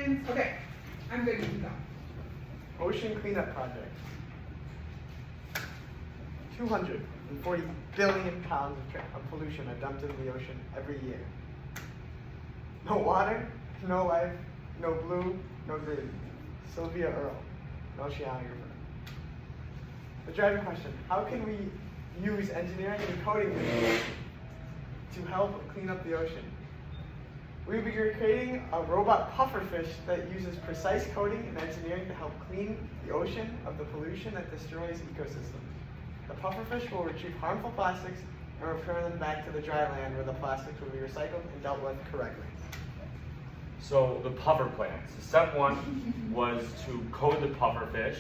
questions? Okay, I'm good, you can go. Ocean cleanup project. 240 billion pounds of pollution are dumped into the ocean every year. No water, no life, no blue, no green. Sylvia Earle, an oceanographer. The driving question, how can we use engineering and coding to help clean up the ocean? We will be creating a robot pufferfish that uses precise coding and engineering to help clean the ocean of the pollution that destroys ecosystems. The pufferfish will retrieve harmful plastics and return them back to the dry land where the plastics will be recycled and dealt with correctly. So the puffer plans. So step 1 was to code the pufferfish.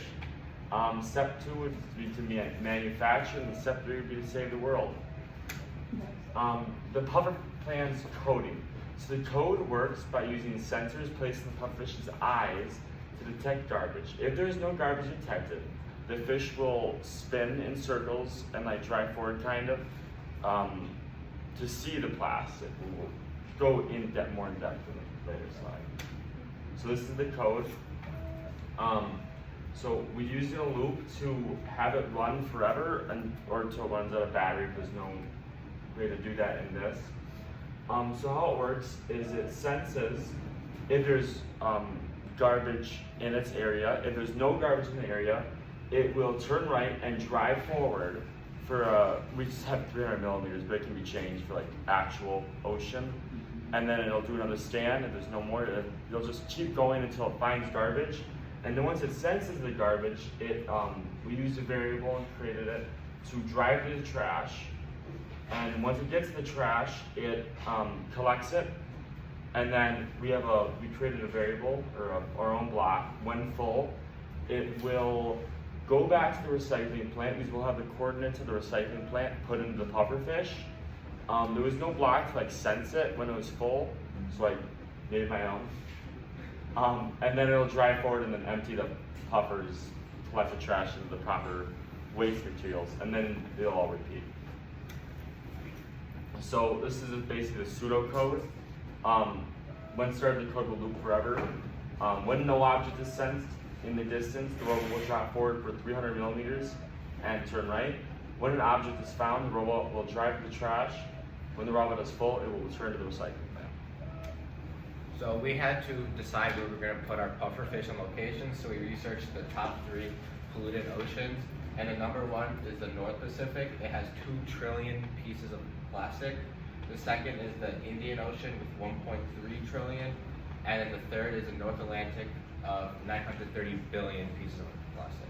Step 2 would be to manufacture, and step 3 would be to save the world. The puffer plans coding. So the code works by using sensors placed in the pufferfish's eyes to detect garbage. If there is no garbage detected, the fish will spin in circles and like drive forward kind of to see the plastic. We'll go more in depth in the later slide. So this is the code. So we use it in a loop to have it run forever or until it runs out of battery. There's no way to do that in this. So how it works is it senses if there's garbage in its area. If there's no garbage in the area, it will turn right and drive forward for we just have 300 millimeters, but it can be changed for like actual ocean. And then it'll do another scan. If there's no more, it'll just keep going until it finds garbage. And then once it senses the garbage, we used a variable and created it to drive to the trash. And once it gets to the trash, it collects it. And then we created a variable or our own block. When full, it will go back to the recycling plant because we'll have the coordinates of the recycling plant put into the pufferfish. There was no block to like sense it when it was full, so I made my own. And then it'll drive forward and then empty the puffers, collect the trash into the proper waste materials, and then it'll all repeat. So this is basically the pseudocode. When started, the code will loop forever. When no object is sensed in the distance, the robot will drop forward for 300 millimeters and turn right. When an object is found, the robot will drive to the trash. When the robot is full, it will return to the recycling plant. So we had to decide where we were going to put our pufferfish on location, so we researched the top 3 polluted oceans. And the number 1 is the North Pacific. It has 2 trillion pieces of plastic. The second is the Indian Ocean with 1.3 trillion. And then the third is the North Atlantic of 930 billion pieces of plastic.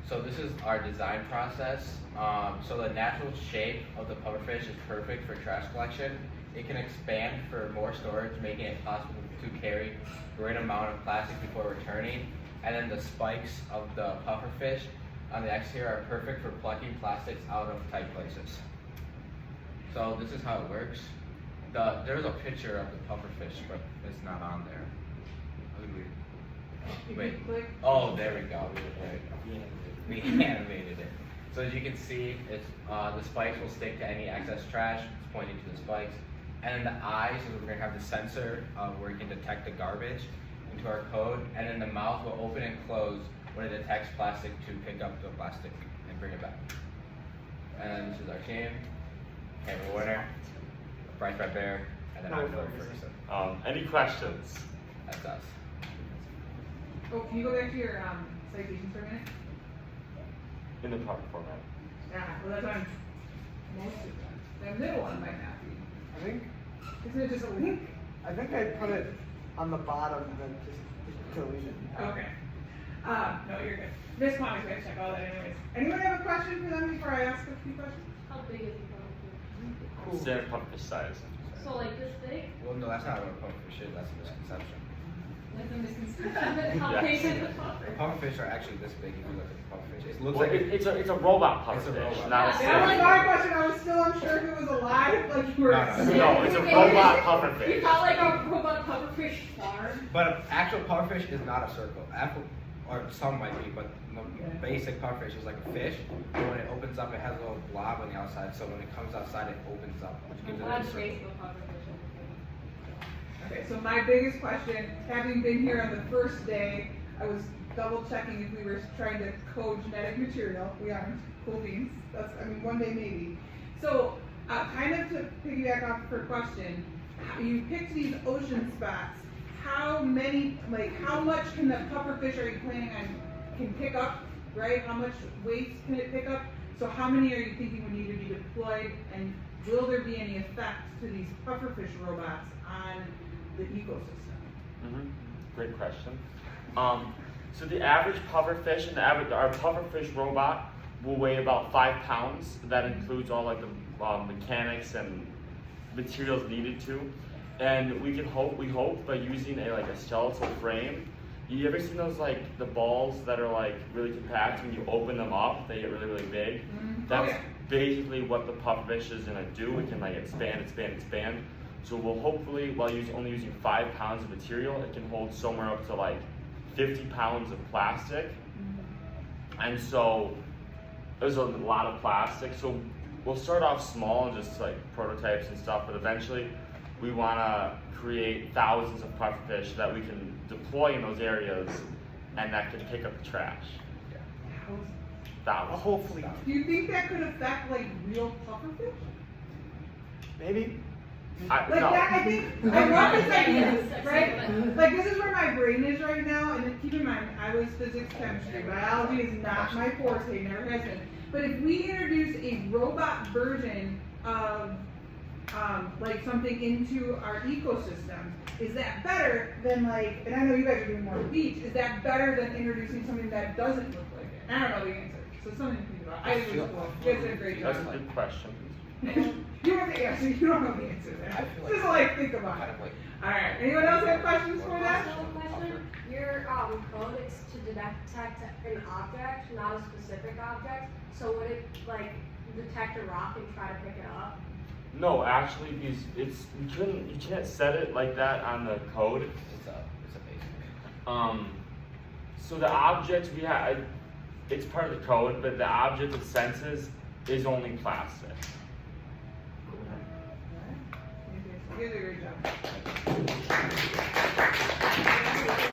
So this is our design process. So the natural shape of the pufferfish is perfect for trash collection. It can expand for more storage, making it possible to carry a great amount of plastic before returning. And then the spikes of the pufferfish on the exterior are perfect for plucking plastics out of tight places. So this is how it works. There's a picture of the pufferfish, but it's not on there. Wait. Oh, there we go. We animated it. So as you can see, it's the spikes will stick to any excess trash. It's pointing to the spikes. And then the eyes, is we're going to have the sensor where you can detect the garbage into our code. And then the mouth will open and close when it detects plastic to pick up the plastic and bring it back. And this is our team. Cameron Winner, Bryce Bear, and then I'm Phil Ferguson. Any questions? That's us. Oh, can you go back to your citations for a minute? In the proper format. Yeah, well that's on most of them. The middle one might not be. I think Isn't it just a link? I put it on the bottom and then just delete it. Okay. No, you're good. Miss Mommy's gonna check all that anyways. Anyone have a question for them before I ask a few questions? How big is the pufferfish? Cool. Standard pufferfish size. So like this big? Well, no, that's not what a pufferfish is. That's a misconception. That's a misconception. But how Yes. big is the puffer? Pufferfish are actually this big if you look at the pufferfish. It looks Well, like it's a robot It's a pufferfish, robot. not a That was stick. my question. I was still unsure if it was alive, like you were. No, no, No, it's a robot pufferfish. You got like a robot pufferfish farm? But an actual pufferfish is not a circle. Or some might be, but the basic pufferfish is like a fish. But when it opens up, it has a little blob on the outside. So when it comes outside, it opens up, which gives it What's a the base circle. of a pufferfish? Okay, so my biggest question, having been here on the first day, I was double checking if we were trying to code genetic material. We aren't. Cool beans. That's, I mean, one day maybe. So, kind of to piggyback off her question, you picked these ocean spots. How many, like, how much can the pufferfish are you planning on can pick up, right? How much waste can it pick up? So how many are you thinking would need to be deployed, and will there be any effect to these pufferfish robots on the ecosystem? Mm-hmm. Great question. So the average pufferfish and our pufferfish robot will weigh about 5 pounds. That includes all like the mechanics and materials needed to. And we hope by using a skeletal frame. You ever seen those like the balls that are like really compact, when you open them up, they get really, really big? Mm-hmm. That's Oh, yeah. basically what the pufferfish is gonna do. It can like expand. So we'll hopefully, while only using 5 pounds of material, it can hold somewhere up to like 50 pounds of plastic. And so there's a lot of plastic. So we'll start off small and just like prototypes and stuff, but eventually we wanna create thousands of pufferfish that we can deploy in those areas and that can pick up the trash. Thousands. Hopefully. Do you think that could affect like real pufferfish? Maybe. Like No. that, I think, I love this idea, Yes. right? Like this is where my brain is right now, and then keep in mind, I was physics, chemistry, biology is not my forte, never has been. But if we introduce a robot version of, like something into our ecosystem, is that better than like, and I know you guys are doing more beach, is that better than introducing something that doesn't look like it? I don't know the answer, so something to think about. I think it's cool, you guys did a great That's job. a good question. You have the answer, you don't know the answer I there. feel like- Just like think about Kind it. of like. Alright, anyone else have questions for that? Also a question, your code is to detect an object, not a specific object, so would it like detect a rock and try to pick it up? No, actually, because you can't set it like that on the code. It's a basic. So the object it's part of the code, but the object it senses is only plastic. You did a great job.